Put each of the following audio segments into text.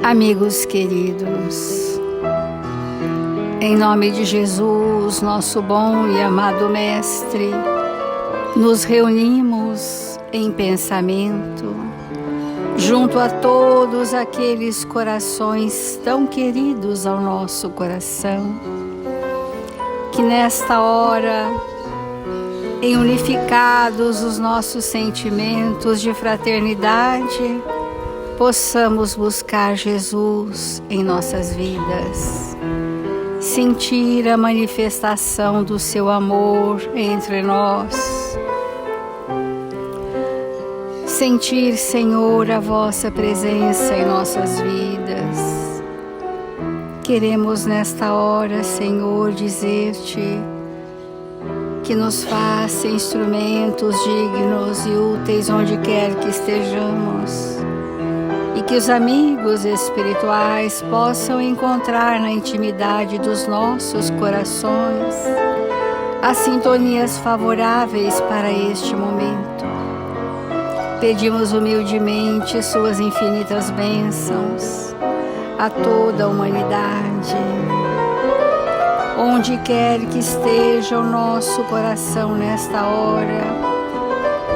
Amigos queridos, em nome de Jesus, nosso bom e amado Mestre, nos reunimos em pensamento, junto a todos aqueles corações tão queridos ao nosso coração, que nesta hora, em unificados os nossos sentimentos de fraternidade, possamos buscar Jesus em nossas vidas, sentir a manifestação do seu amor entre nós, sentir, Senhor, a vossa presença em nossas vidas. Queremos nesta hora, Senhor, dizer-te que nos faça instrumentos dignos e úteis onde quer que estejamos, e que os amigos espirituais possam encontrar na intimidade dos nossos corações as sintonias favoráveis para este momento. Pedimos humildemente suas infinitas bênçãos a toda a humanidade. Onde quer que esteja o nosso coração nesta hora,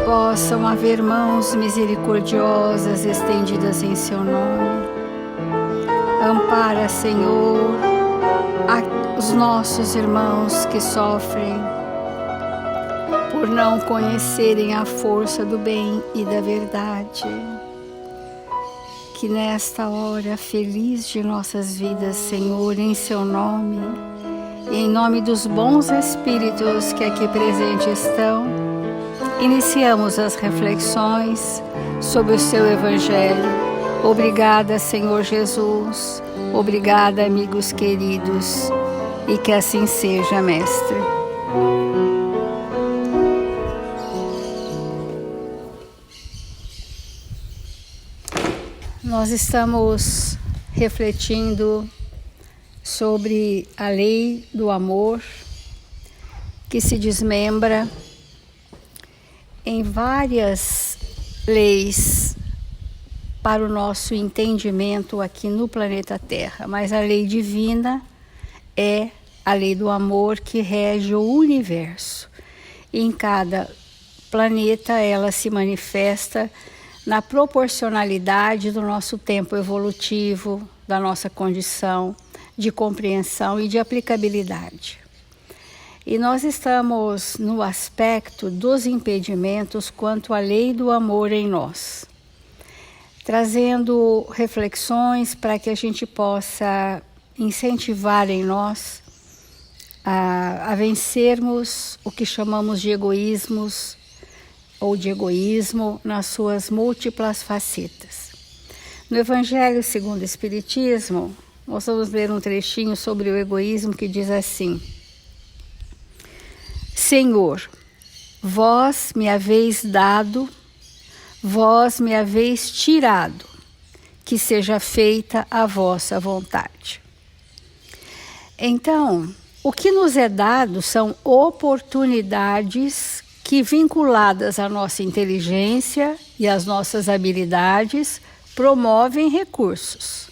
possam haver mãos misericordiosas estendidas em seu nome. Ampara, Senhor, os nossos irmãos que sofrem por não conhecerem a força do bem e da verdade. Que nesta hora feliz de nossas vidas, Senhor, em seu nome, e em nome dos bons espíritos que aqui presentes estão, iniciamos as reflexões sobre o seu Evangelho. Obrigada, Senhor Jesus. Obrigada, amigos queridos. E que assim seja, Mestre. Nós estamos refletindo sobre a lei do amor, que se desmembra em várias leis para o nosso entendimento aqui no planeta Terra, mas a lei divina é a lei do amor que rege o universo. E em cada planeta ela se manifesta na proporcionalidade do nosso tempo evolutivo, da nossa condição de compreensão e de aplicabilidade. E nós estamos no aspecto dos impedimentos quanto à lei do amor em nós, trazendo reflexões para que a gente possa incentivar em nós a vencermos o que chamamos de egoísmos ou de egoísmo nas suas múltiplas facetas. No Evangelho segundo o Espiritismo, nós vamos ler um trechinho sobre o egoísmo que diz assim: Senhor, vós me haveis dado, vós me haveis tirado, que seja feita a vossa vontade. Então, o que nos é dado são oportunidades que, vinculadas à nossa inteligência e às nossas habilidades, promovem recursos.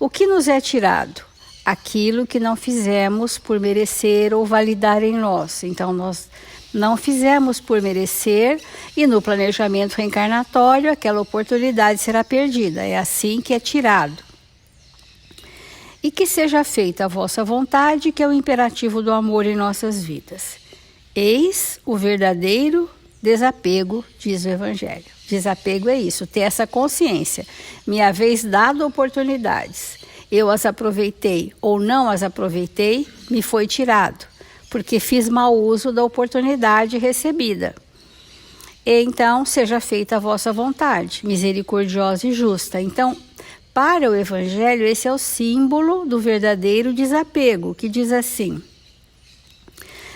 O que nos é tirado? Aquilo que não fizemos por merecer ou validar em nós. Então, nós não fizemos por merecer e no planejamento reencarnatório aquela oportunidade será perdida. É assim que é tirado. E que seja feita a vossa vontade, que é o imperativo do amor em nossas vidas. Eis o verdadeiro desapego, diz o Evangelho. Desapego é isso, ter essa consciência. Me haveis dado oportunidades. Eu as aproveitei ou não as aproveitei, me foi tirado, porque fiz mau uso da oportunidade recebida. E então, seja feita a vossa vontade, misericordiosa e justa. Então, para o Evangelho, esse é o símbolo do verdadeiro desapego, que diz assim: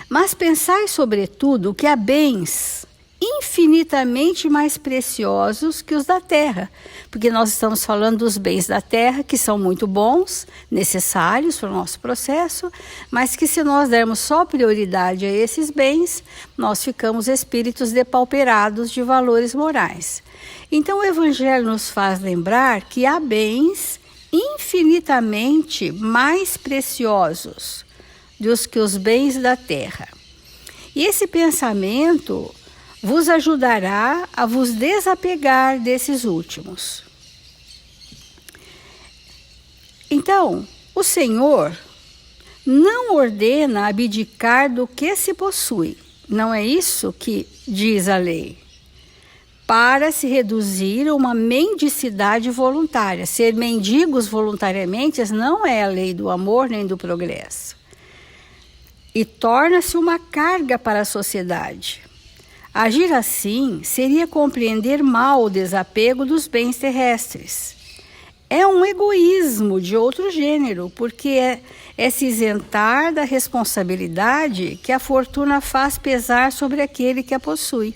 mas pensai sobretudo que há bens infinitamente mais preciosos que os da terra, porque nós estamos falando dos bens da terra, que são muito bons, necessários para o nosso processo, mas que se nós dermos só prioridade a esses bens, nós ficamos espíritos depauperados de valores morais. Então o Evangelho nos faz lembrar que há bens infinitamente mais preciosos do que os bens da terra. E esse pensamento vos ajudará a vos desapegar desses últimos. Então, o Senhor não ordena abdicar do que se possui. Não é isso que diz a lei. Para se reduzir a uma mendicidade voluntária. Ser mendigos voluntariamente não é a lei do amor nem do progresso. E torna-se uma carga para a sociedade. Agir assim seria compreender mal o desapego dos bens terrestres. É um egoísmo de outro gênero, porque é se isentar da responsabilidade que a fortuna faz pesar sobre aquele que a possui.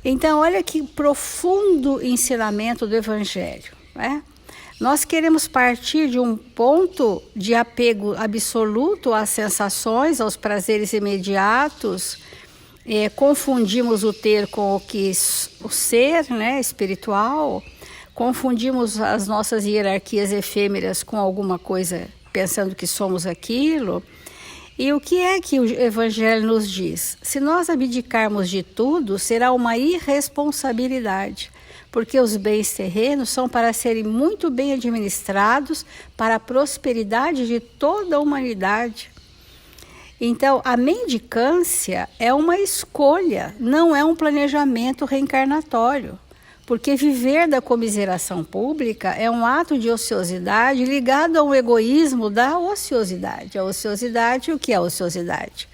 Então, olha que profundo ensinamento do Evangelho, né? Nós queremos partir de um ponto de apego absoluto às sensações, aos prazeres imediatos, confundimos o ter com o ser, né, espiritual, confundimos as nossas hierarquias efêmeras com alguma coisa, pensando que somos aquilo. E o que é que o Evangelho nos diz? Se nós abdicarmos de tudo, será uma irresponsabilidade, porque os bens terrenos são para serem muito bem administrados para a prosperidade de toda a humanidade. Então, a mendicância é uma escolha, não é um planejamento reencarnatório, porque viver da comiseração pública é um ato de ociosidade ligado ao egoísmo da ociosidade. A ociosidade, o que é a ociosidade?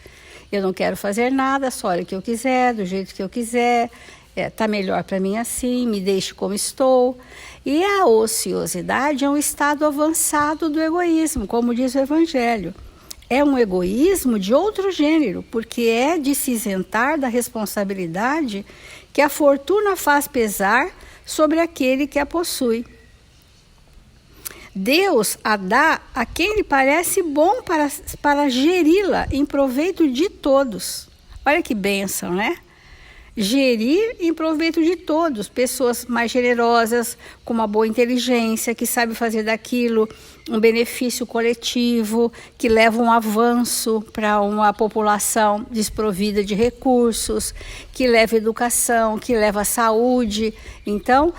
Eu não quero fazer nada, só a hora que eu quiser, do jeito que eu quiser, tá melhor para mim assim, me deixe como estou. E a ociosidade é um estado avançado do egoísmo, como diz o Evangelho. É um egoísmo de outro gênero, porque é de se isentar da responsabilidade que a fortuna faz pesar sobre aquele que a possui. Deus a dá a quem lhe parece bom para geri-la em proveito de todos. Olha que bênção, né? Gerir em proveito de todos, pessoas mais generosas, com uma boa inteligência, que sabem fazer daquilo um benefício coletivo, que leva um avanço para uma população desprovida de recursos, que leva educação, que leva saúde. Então,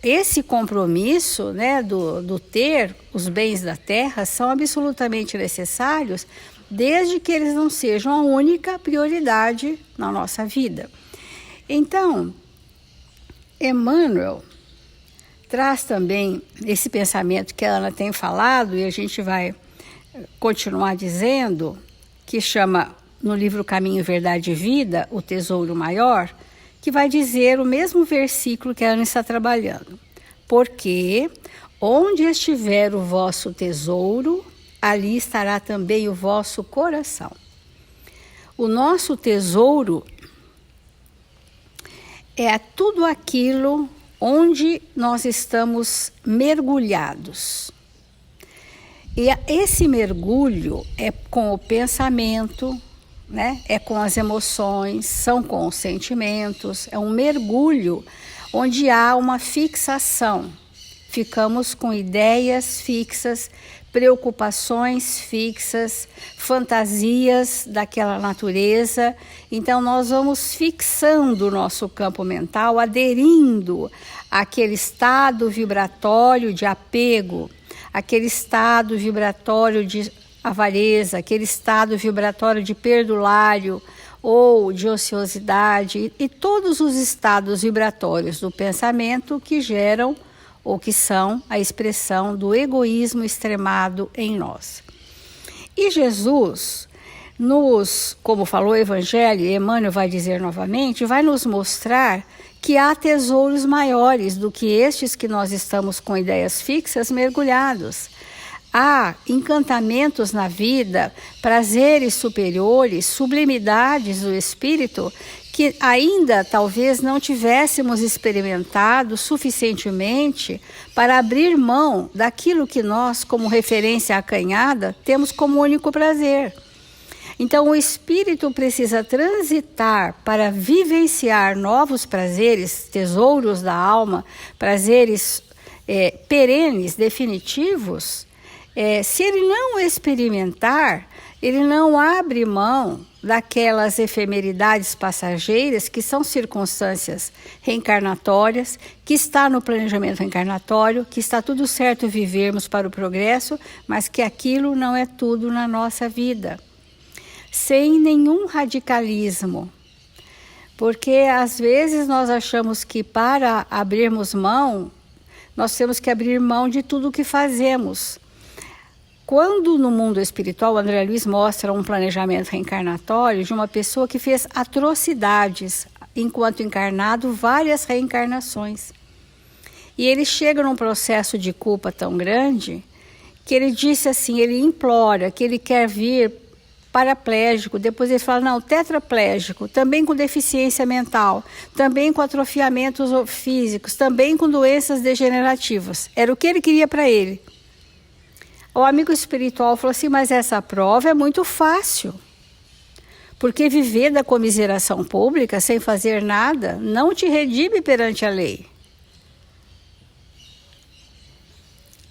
esse compromisso, né, do ter os bens da terra são absolutamente necessários, desde que eles não sejam a única prioridade na nossa vida. Então, Emmanuel traz também esse pensamento que a Ana tem falado, e a gente vai continuar dizendo, que chama no livro Caminho, Verdade e Vida, o Tesouro Maior, que vai dizer o mesmo versículo que a Ana está trabalhando. Porque onde estiver o vosso tesouro, ali estará também o vosso coração. O nosso tesouro é tudo aquilo onde nós estamos mergulhados. E esse mergulho é com o pensamento, né? É com as emoções, são com os sentimentos, é um mergulho onde há uma fixação. Ficamos com ideias fixas, preocupações fixas, fantasias daquela natureza. Então, nós vamos fixando o nosso campo mental, aderindo àquele estado vibratório de apego, aquele estado vibratório de avareza, aquele estado vibratório de perdulário ou de ociosidade, e todos os estados vibratórios do pensamento que geram ou que são a expressão do egoísmo extremado em nós. E Jesus, como falou o Evangelho, e Emmanuel vai dizer novamente, vai nos mostrar que há tesouros maiores do que estes que nós estamos com ideias fixas mergulhados. Há encantamentos na vida, prazeres superiores, sublimidades do espírito que ainda talvez não tivéssemos experimentado suficientemente para abrir mão daquilo que nós, como referência acanhada, temos como único prazer. Então, o espírito precisa transitar para vivenciar novos prazeres, tesouros da alma, prazeres perenes, definitivos, se ele não experimentar, ele não abre mão daquelas efemeridades passageiras que são circunstâncias reencarnatórias, que está no planejamento reencarnatório, que está tudo certo vivermos para o progresso, mas que aquilo não é tudo na nossa vida. Sem nenhum radicalismo. Porque às vezes nós achamos que para abrirmos mão, nós temos que abrir mão de tudo o que fazemos. Quando no mundo espiritual, o André Luiz mostra um planejamento reencarnatório de uma pessoa que fez atrocidades enquanto encarnado, várias reencarnações. E ele chega num processo de culpa tão grande que ele disse assim, ele implora que ele quer vir paraplégico, depois ele fala, não, tetraplégico, também com deficiência mental, também com atrofiamentos físicos, também com doenças degenerativas. Era o que ele queria para ele. O amigo espiritual falou assim, mas essa prova é muito fácil, porque viver da comiseração pública sem fazer nada não te redime perante a lei.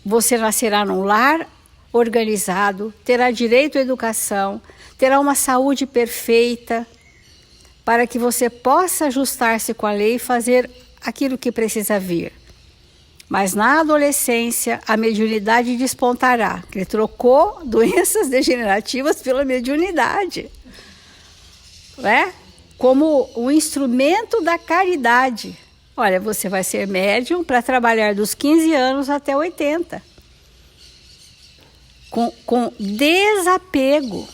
Você nascerá num lar organizado, terá direito à educação, terá uma saúde perfeita, para que você possa ajustar-se com a lei e fazer aquilo que precisa vir. Mas na adolescência, a mediunidade despontará. Ele trocou doenças degenerativas pela mediunidade, né? Como um instrumento da caridade. Olha, você vai ser médium para trabalhar dos 15 anos até 80. Com desapego,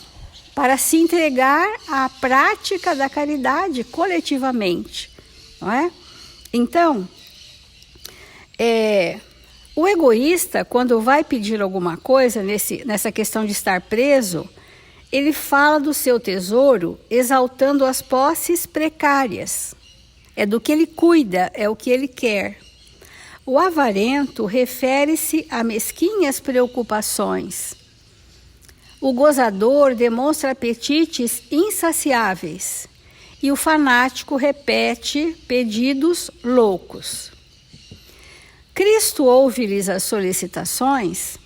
para se entregar à prática da caridade coletivamente, não é? Então, o egoísta, quando vai pedir alguma coisa nessa questão de estar preso, ele fala do seu tesouro exaltando as posses precárias. É do que ele cuida, é o que ele quer. O avarento refere-se a mesquinhas preocupações. O gozador demonstra apetites insaciáveis e o fanático repete pedidos loucos. Cristo ouve-lhes as solicitações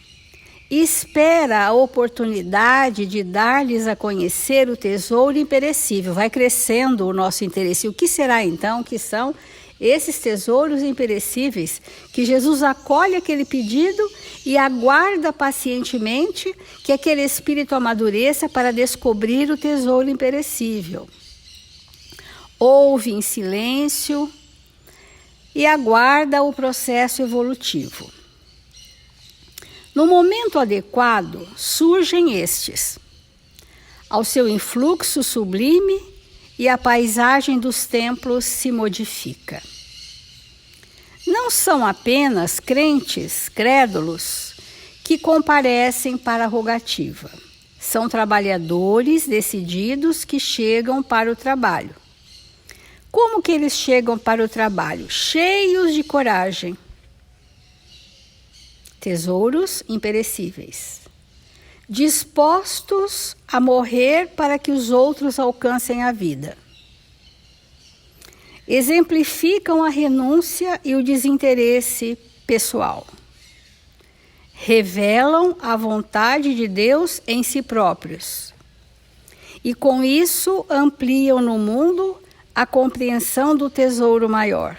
e espera a oportunidade de dar-lhes a conhecer o tesouro imperecível. Vai crescendo o nosso interesse. O que será então que são esses tesouros imperecíveis? Que Jesus acolhe aquele pedido e aguarda pacientemente que aquele espírito amadureça para descobrir o tesouro imperecível. Ouve em silêncio e aguarda o processo evolutivo. No momento adequado, surgem estes. Ao seu influxo sublime, e a paisagem dos templos se modifica. Não são apenas crentes, crédulos, que comparecem para a rogativa. São trabalhadores decididos que chegam para o trabalho. Como que eles chegam para o trabalho? Cheios de coragem. Tesouros imperecíveis. Dispostos a morrer para que os outros alcancem a vida. Exemplificam a renúncia e o desinteresse pessoal. Revelam a vontade de Deus em si próprios. E com isso ampliam no mundo a compreensão do tesouro maior,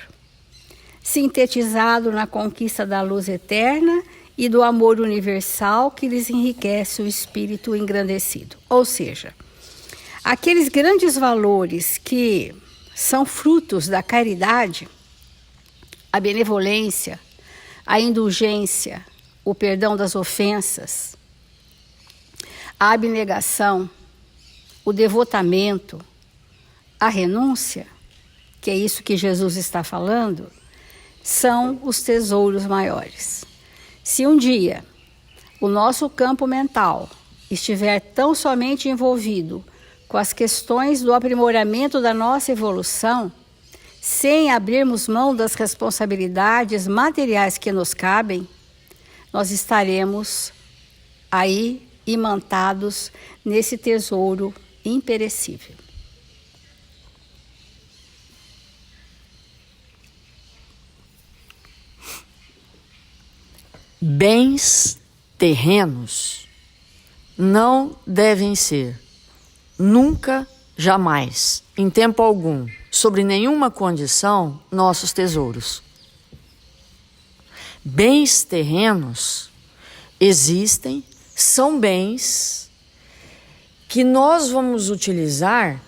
sintetizado na conquista da luz eterna e do amor universal que lhes enriquece o espírito engrandecido. Ou seja, aqueles grandes valores que são frutos da caridade, a benevolência, a indulgência, o perdão das ofensas, a abnegação, o devotamento, a renúncia, que é isso que Jesus está falando, são os tesouros maiores. Se um dia o nosso campo mental estiver tão somente envolvido com as questões do aprimoramento da nossa evolução, sem abrirmos mão das responsabilidades materiais que nos cabem, nós estaremos aí imantados nesse tesouro imperecível. Bens terrenos não devem ser, nunca, jamais, em tempo algum, sobre nenhuma condição, nossos tesouros. Bens terrenos existem, são bens que nós vamos utilizar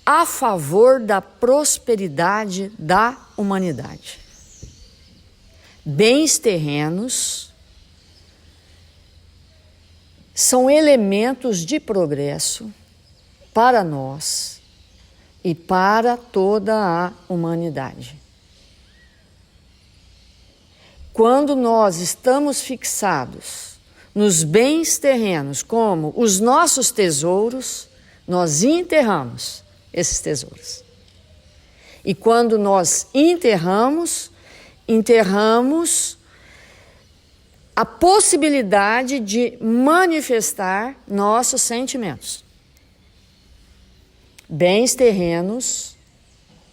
a favor da prosperidade da humanidade. Bens terrenos são elementos de progresso para nós e para toda a humanidade. Quando nós estamos fixados nos bens terrenos como os nossos tesouros, nós enterramos esses tesouros. E quando nós enterramos a possibilidade de manifestar nossos sentimentos. Bens terrenos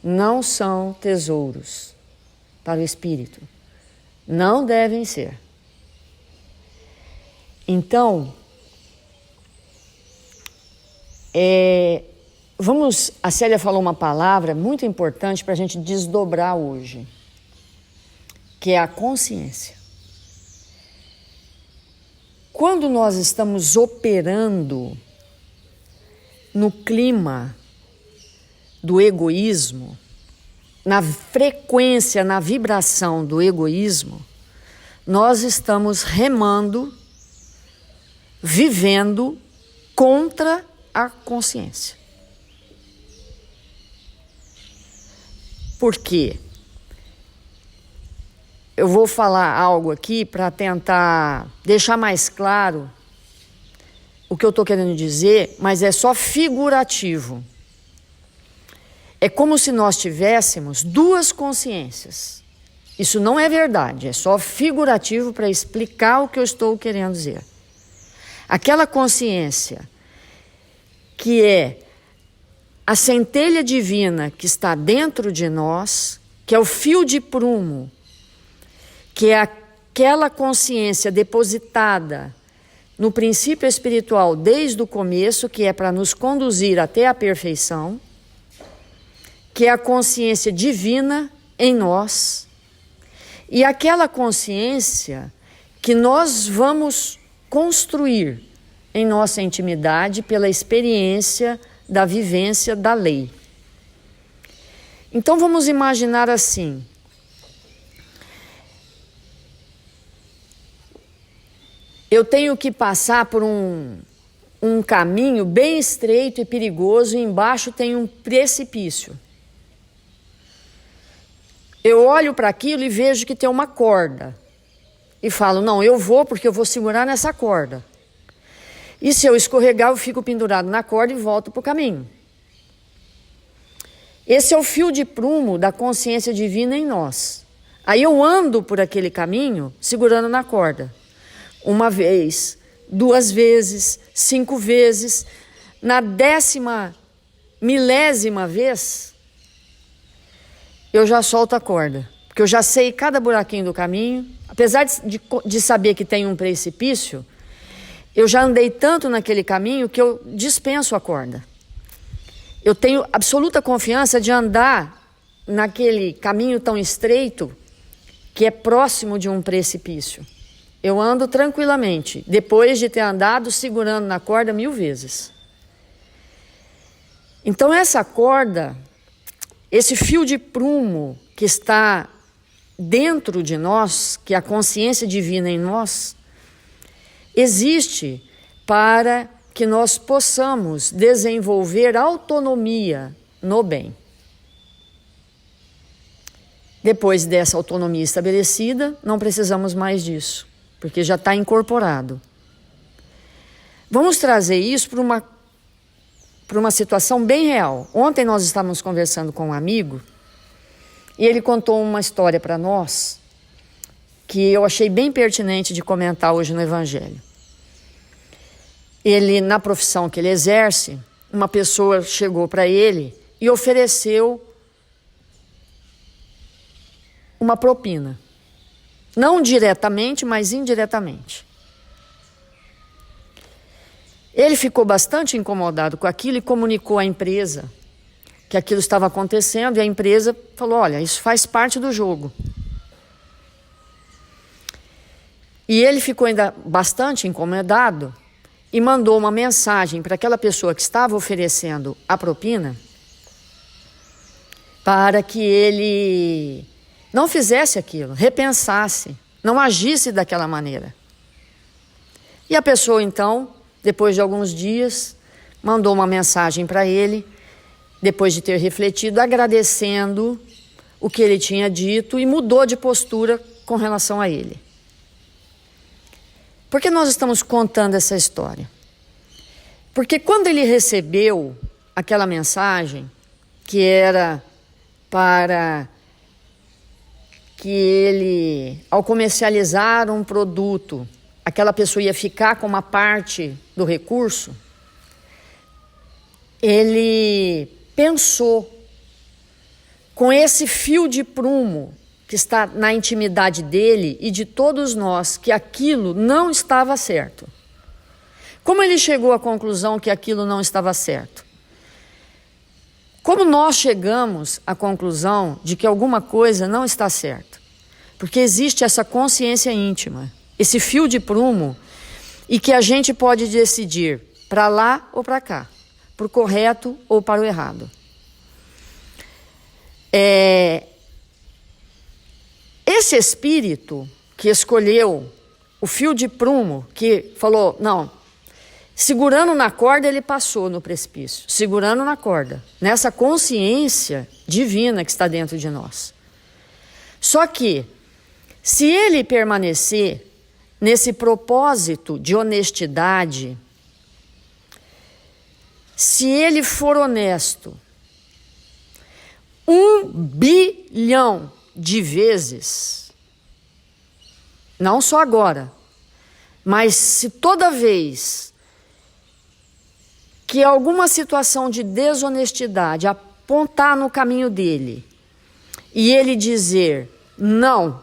não são tesouros para o espírito. Não devem ser. Então, a Célia falou uma palavra muito importante para a gente desdobrar hoje, que é a consciência. Quando nós estamos operando no clima do egoísmo, na frequência, na vibração do egoísmo, nós estamos remando, vivendo contra a consciência. Por quê? Eu vou falar algo aqui para tentar deixar mais claro o que eu estou querendo dizer, mas é só figurativo. É como se nós tivéssemos duas consciências. Isso não é verdade, é só figurativo para explicar o que eu estou querendo dizer. Aquela consciência que é a centelha divina que está dentro de nós, que é o fio de prumo, que é aquela consciência depositada no princípio espiritual desde o começo, que é para nos conduzir até a perfeição, que é a consciência divina em nós, e aquela consciência que nós vamos construir em nossa intimidade pela experiência da vivência da lei. Então vamos imaginar assim: eu tenho que passar por um caminho bem estreito e perigoso, e embaixo tem um precipício. Eu olho para aquilo e vejo que tem uma corda. E falo, não, eu vou porque eu vou segurar nessa corda. E se eu escorregar, eu fico pendurado na corda e volto para o caminho. Esse é o fio de prumo da consciência divina em nós. Aí eu ando por aquele caminho segurando na corda. Uma vez, 2 vezes, 5 vezes, na 10ª milésima vez, eu já solto a corda, porque eu já sei cada buraquinho do caminho. Apesar de saber que tem um precipício, eu já andei tanto naquele caminho que eu dispenso a corda. Eu tenho absoluta confiança de andar naquele caminho tão estreito que é próximo de um precipício. Eu ando tranquilamente, depois de ter andado segurando na corda 1000 vezes. Então essa corda, esse fio de prumo que está dentro de nós, que é a consciência divina em nós, existe para que nós possamos desenvolver autonomia no bem. Depois dessa autonomia estabelecida, não precisamos mais disso, porque já está incorporado. Vamos trazer isso para uma situação bem real. Ontem nós estávamos conversando com um amigo e ele contou uma história para nós que eu achei bem pertinente de comentar hoje no Evangelho. Ele, na profissão que ele exerce, uma pessoa chegou para ele e ofereceu uma propina. Não diretamente, mas indiretamente. Ele ficou bastante incomodado com aquilo e comunicou à empresa que aquilo estava acontecendo, e a empresa falou: olha, isso faz parte do jogo. E ele ficou ainda bastante incomodado e mandou uma mensagem para aquela pessoa que estava oferecendo a propina para que ele não fizesse aquilo, repensasse, não agisse daquela maneira. E a pessoa então, depois de alguns dias, mandou uma mensagem para ele, depois de ter refletido, agradecendo o que ele tinha dito, e mudou de postura com relação a ele. Por que nós estamos contando essa história? Porque quando ele recebeu aquela mensagem, que era para que ele, ao comercializar um produto, aquela pessoa ia ficar com uma parte do recurso, ele pensou com esse fio de prumo que está na intimidade dele e de todos nós, que aquilo não estava certo. Como ele chegou à conclusão que aquilo não estava certo? Como nós chegamos à conclusão de que alguma coisa não está certa? Porque existe essa consciência íntima, esse fio de prumo, e que a gente pode decidir para lá ou para cá, para o correto ou para o errado. Esse espírito que escolheu o fio de prumo, que falou, não, segurando na corda ele passou no precipício, segurando na corda, nessa consciência divina que está dentro de nós. Só que, se ele permanecer nesse propósito de honestidade, se ele for honesto 1 bilhão de vezes, não só agora, mas se toda vez que alguma situação de desonestidade apontar no caminho dele e ele dizer, não,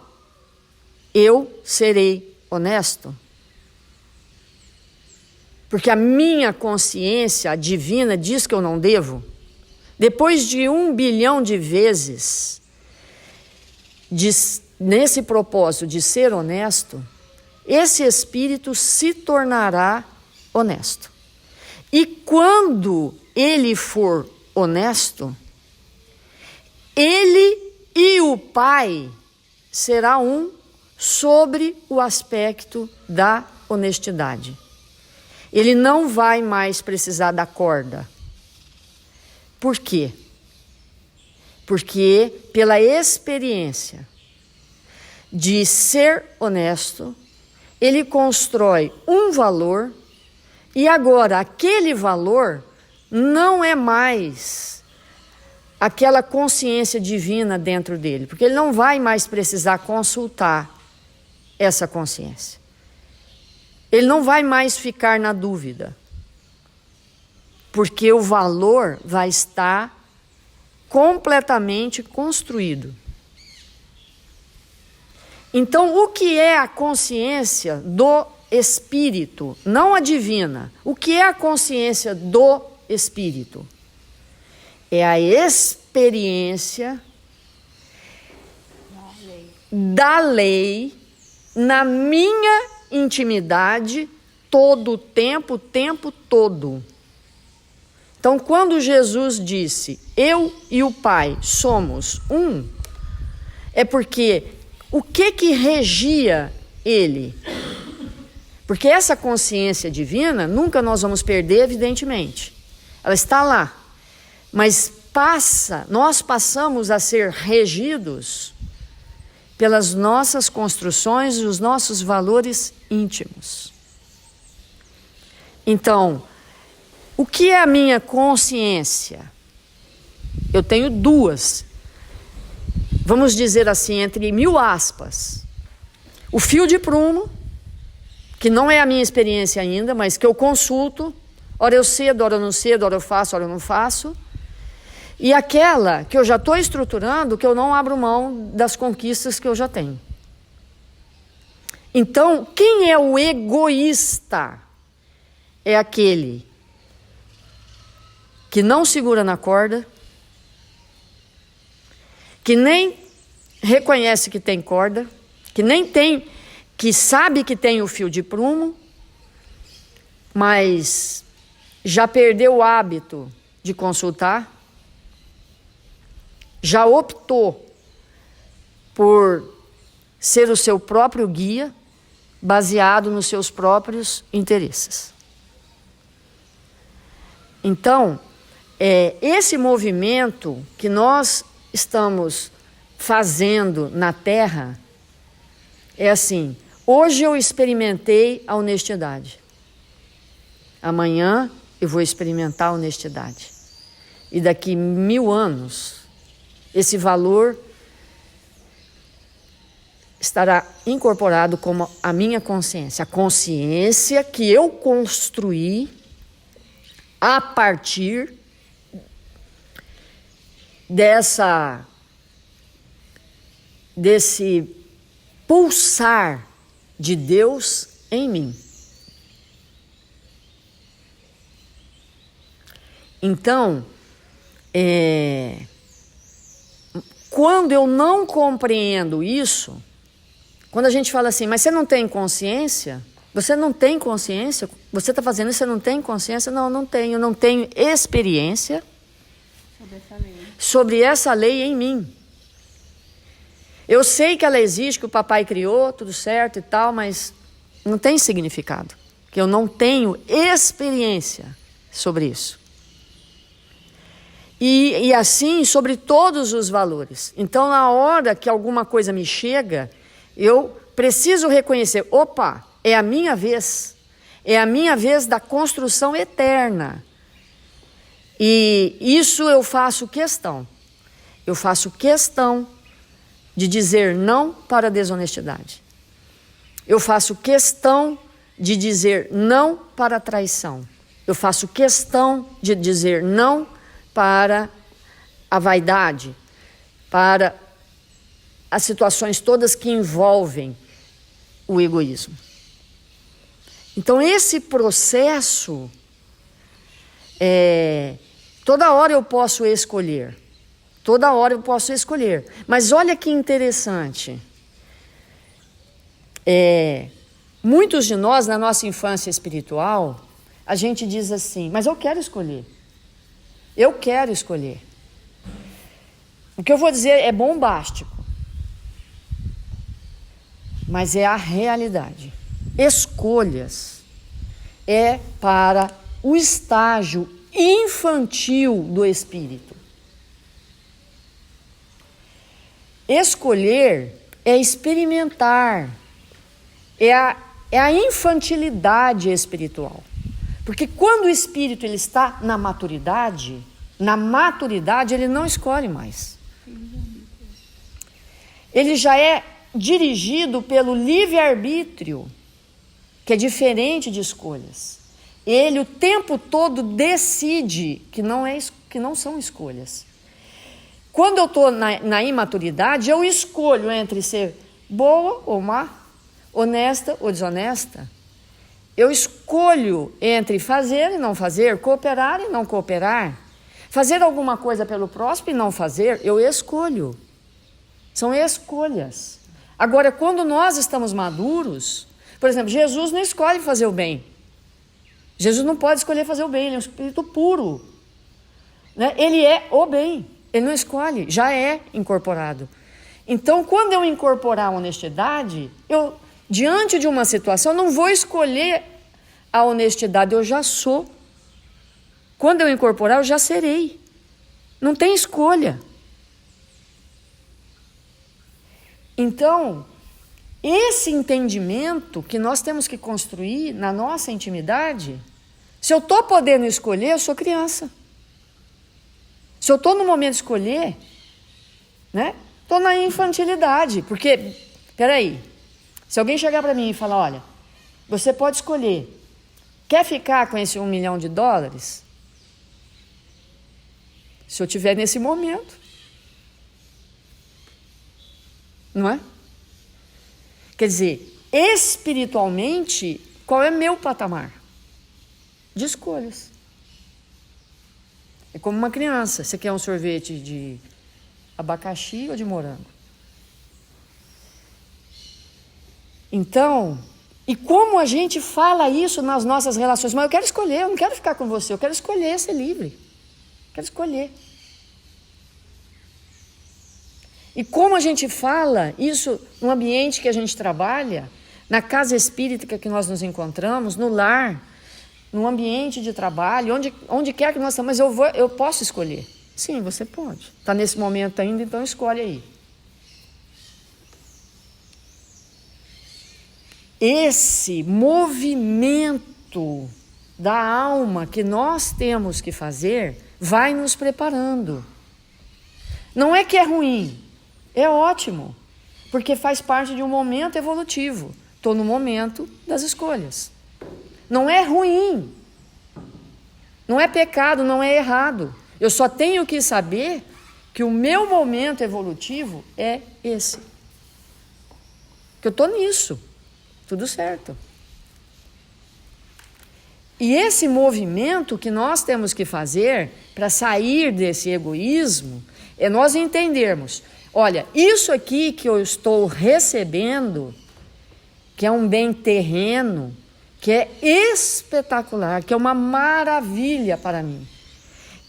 eu serei honesto, porque a minha consciência divina diz que eu não devo, depois de 1 bilhão de vezes, nesse propósito de ser honesto, esse espírito se tornará honesto. E quando ele for honesto, ele e o Pai será um sobre o aspecto da honestidade. Ele não vai mais precisar da corda. Por quê? Porque pela experiência de ser honesto, ele constrói um valor e agora aquele valor não é mais aquela consciência divina dentro dele, porque ele não vai mais precisar consultar essa consciência. Ele não vai mais ficar na dúvida, porque o valor vai estar completamente construído. Então, o que é a consciência do espírito? Não a divina. O que é a consciência do espírito? É a experiência da lei na minha intimidade todo o tempo todo. Então, quando Jesus disse, eu e o Pai somos um, é porque o que regia ele? Porque essa consciência divina, nunca nós vamos perder, evidentemente. Ela está lá. Mas nós passamos a ser regidos pelas nossas construções e os nossos valores íntimos. Então, o que é a minha consciência? Eu tenho duas. Vamos dizer assim, entre 1000 aspas. O fio de prumo, que não é a minha experiência ainda, mas que eu consulto. Ora eu cedo, ora eu não cedo, ora eu faço, ora eu não faço. E aquela que eu já estou estruturando, que eu não abro mão das conquistas que eu já tenho. Então, quem é o egoísta? É aquele que não segura na corda, que nem reconhece que tem corda, que nem tem, que sabe que tem o fio de prumo, mas já perdeu o hábito de consultar, já optou por ser o seu próprio guia, baseado nos seus próprios interesses. Então, esse movimento que nós estamos fazendo na Terra é assim: hoje eu experimentei a honestidade, amanhã eu vou experimentar a honestidade, e daqui 1000 anos esse valor estará incorporado como a minha consciência, a consciência que eu construí a partir desse pulsar de Deus em mim. Então, quando eu não compreendo isso, quando a gente fala assim, mas você não tem consciência? Você não tem consciência? Você está fazendo isso, você não tem consciência? Não, não tenho. Eu não tenho experiência sobre essa lei em mim. Eu sei que ela existe, que o papai criou, tudo certo e tal, mas não tem significado. Que eu não tenho experiência sobre isso. E assim, sobre todos os valores. Então, na hora que alguma coisa me chega, eu preciso reconhecer, opa, é a minha vez. É a minha vez da construção eterna. E isso eu faço questão. Eu faço questão de dizer não para a desonestidade. Eu faço questão de dizer não para a traição. Eu faço questão de dizer não para a vaidade, para as situações todas que envolvem o egoísmo. Então, esse processo, toda hora eu posso escolher. Toda hora eu posso escolher. Mas olha que interessante. Muitos de nós, na nossa infância espiritual, a gente diz assim, mas eu quero escolher. Eu quero escolher. O que eu vou dizer é bombástico, mas é a realidade. Escolhas é para o estágio infantil do espírito. Escolher é experimentar, é a infantilidade espiritual. Porque quando o espírito ele está na maturidade ele não escolhe mais. Ele já é dirigido pelo livre-arbítrio, que é diferente de escolhas. Ele o tempo todo decide que não são escolhas. Quando eu estou na imaturidade, eu escolho entre ser boa ou má, honesta ou desonesta. Eu escolho entre fazer e não fazer, cooperar e não cooperar, fazer alguma coisa pelo próximo e não fazer, eu escolho. São escolhas. Agora, quando nós estamos maduros, por exemplo, Jesus não escolhe fazer o bem. Jesus não pode escolher fazer o bem, ele é um espírito puro. Né? Ele é o bem, ele não escolhe, já é incorporado. Então, quando eu incorporar a honestidade, diante de uma situação, eu não vou escolher a honestidade, eu já sou. Quando eu incorporar, eu já serei. Não tem escolha. Então, esse entendimento que nós temos que construir na nossa intimidade, se eu estou podendo escolher, eu sou criança. Se eu estou no momento de escolher, né? Estou na infantilidade, porque, peraí, se alguém chegar para mim e falar, olha, você pode escolher, quer ficar com esse $1 milhão? Se eu estiver nesse momento, não é? Quer dizer, espiritualmente, qual é meu patamar de escolhas. É como uma criança. Você quer um sorvete de abacaxi ou de morango? Então, e como a gente fala isso nas nossas relações? Mas eu quero escolher, eu não quero ficar com você, eu quero escolher ser livre. Quero escolher. E como a gente fala isso no ambiente que a gente trabalha, na casa espírita que nós nos encontramos, no lar, no ambiente de trabalho, onde quer que nós estamos, mas eu posso escolher. Sim, você pode. Está nesse momento ainda, então escolhe aí. Esse movimento da alma que nós temos que fazer vai nos preparando. Não é que é ruim, é ótimo, porque faz parte de um momento evolutivo. Estou no momento das escolhas. Não é ruim, não é pecado, não é errado. Eu só tenho que saber que o meu momento evolutivo é esse. Que eu estou nisso. Tudo certo. E esse movimento que nós temos que fazer para sair desse egoísmo é nós entendermos, olha, isso aqui que eu estou recebendo, que é um bem terreno, que é espetacular, que é uma maravilha para mim,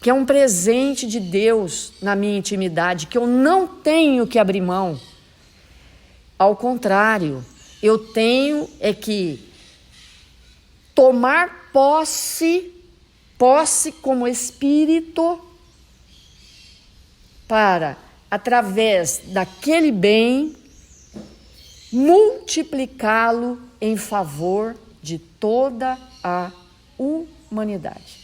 que é um presente de Deus na minha intimidade, que eu não tenho que abrir mão. Ao contrário, eu tenho que tomar posse como espírito para, através daquele bem, multiplicá-lo em favor de toda a humanidade.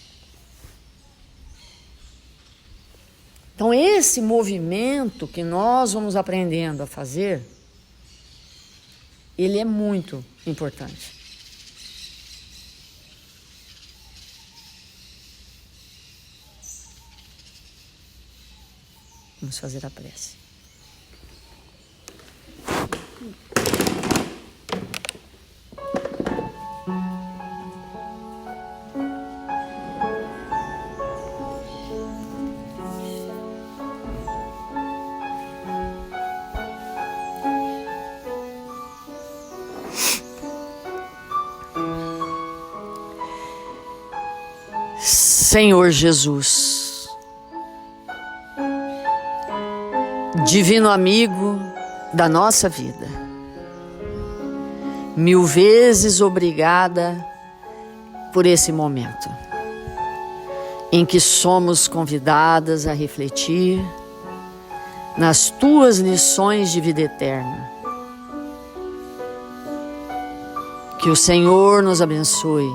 Então, esse movimento que nós vamos aprendendo a fazer, ele é muito importante. Vamos fazer a prece. Senhor Jesus, divino amigo da nossa vida, 1000 vezes obrigada por esse momento em que somos convidadas a refletir nas tuas lições de vida eterna. Que o Senhor nos abençoe.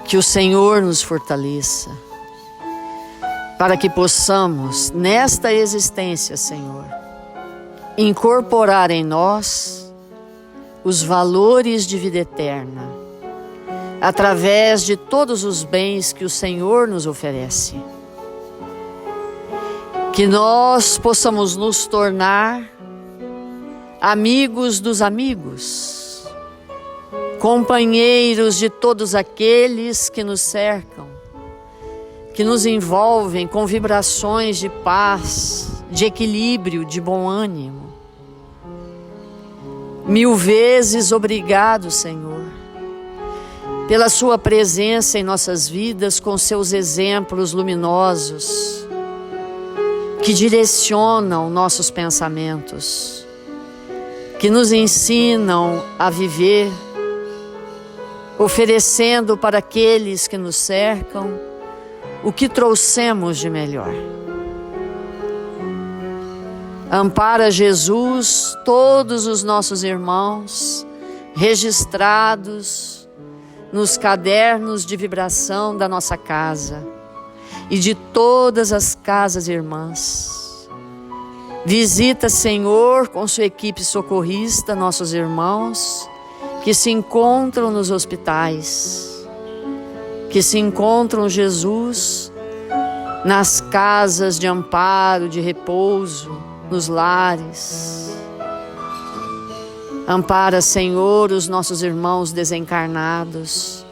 Que o Senhor nos fortaleça, para que possamos, nesta existência, Senhor, incorporar em nós os valores de vida eterna, através de todos os bens que o Senhor nos oferece. Que nós possamos nos tornar amigos dos amigos, companheiros de todos aqueles que nos cercam, que nos envolvem com vibrações de paz, de equilíbrio, de bom ânimo. 1000 vezes obrigado, Senhor, pela sua presença em nossas vidas, com seus exemplos luminosos, que direcionam nossos pensamentos, que nos ensinam a viver, oferecendo para aqueles que nos cercam o que trouxemos de melhor. Ampara, Jesus, todos os nossos irmãos registrados nos cadernos de vibração da nossa casa e de todas as casas irmãs. Visita, Senhor, com sua equipe socorrista, nossos irmãos que se encontram nos hospitais, que se encontram, Jesus, nas casas de amparo, de repouso, nos lares. Ampara, Senhor, os nossos irmãos desencarnados,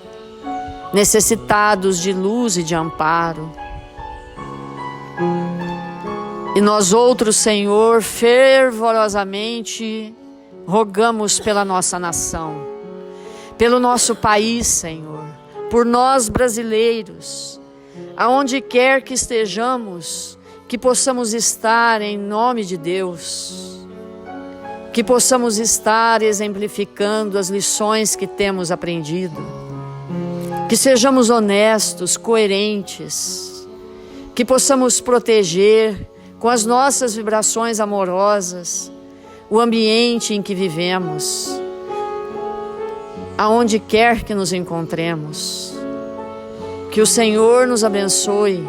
necessitados de luz e de amparo. E nós outros, Senhor, fervorosamente rogamos pela nossa nação, pelo nosso país, Senhor, por nós brasileiros, aonde quer que estejamos, que possamos estar em nome de Deus, que possamos estar exemplificando as lições que temos aprendido, que sejamos honestos, coerentes, que possamos proteger com as nossas vibrações amorosas o ambiente em que vivemos, aonde quer que nos encontremos. Que o Senhor nos abençoe,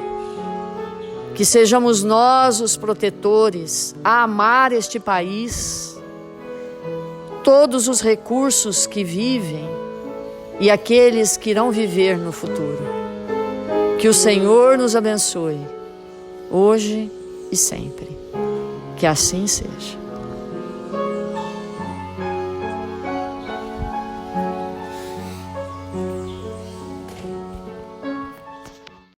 que sejamos nós os protetores a amar este país, todos os recursos que vivem e aqueles que irão viver no futuro. Que o Senhor nos abençoe, hoje e sempre. Que assim seja.